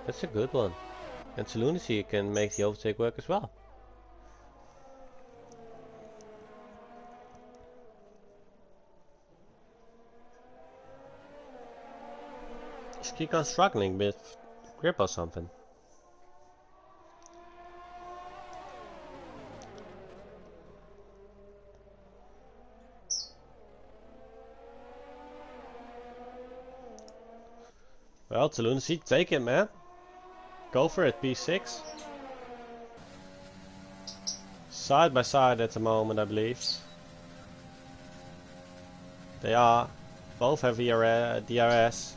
That's a good one. And Lunacy can make the overtake work as well. Just keep on struggling with grip or something. Well, Lunacy, take it, man. Go for it, P6. Side by side at the moment, I believe. They are. Both have DRS.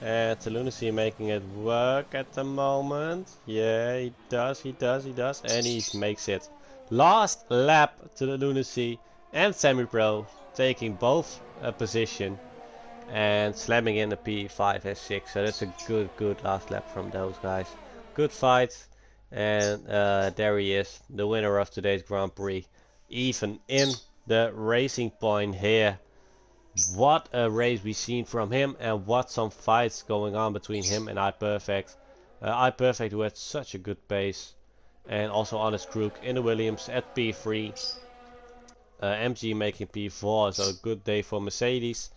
And Lunacy making it work at the moment. Yeah, he does. And he makes it. Last lap to the Lunacy and Semi-Pro taking both a position and slamming in the P5 and 6. So that's a good last lap from those guys. Good fight. And there he is, the winner of today's Grand Prix. Even in the Racing Point here. What a race we've seen from him, and what some fights going on between him and iPerfect. iPerfect, who had such a good pace, and also Honest Crook in the Williams at P3. MG making P4, so a good day for Mercedes.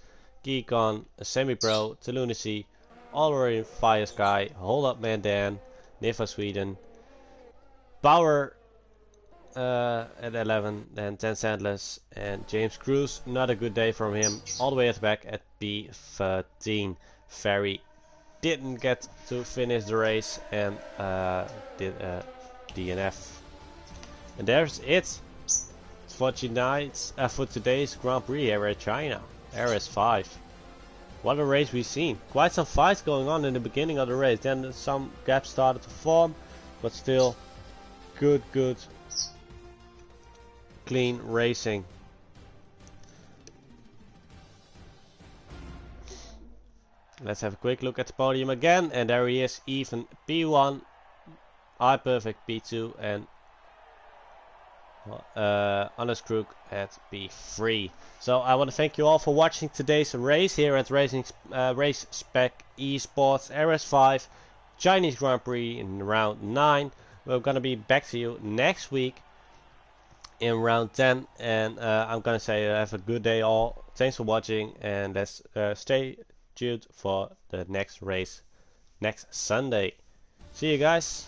Geekon, Semi-Pro, to Lunacy, Already Fire Sky, Hold Up Man Dan, Nifa Sweden, Power at 11, then 10 Sandless, and James Cruz. Not a good day from him, all the way at the back at P13. Ferry didn't get to finish the race and did a DNF. And there's it for today's Grand Prix here at China, RS5. What a race we've seen. Quite some fights going on in the beginning of the race. Then some gaps started to form, but still good clean racing. Let's have a quick look at the podium again, and there he is, even P1, iPerfect P2, and Honest Crook at P3. So I want to thank you all for watching today's race here at Race Spec Esports RS5 Chinese Grand Prix in round 9. We're gonna be back to you next week in round 10, and I'm gonna say have a good day all. Thanks for watching, and let's stay tuned for the next race next Sunday. See you guys.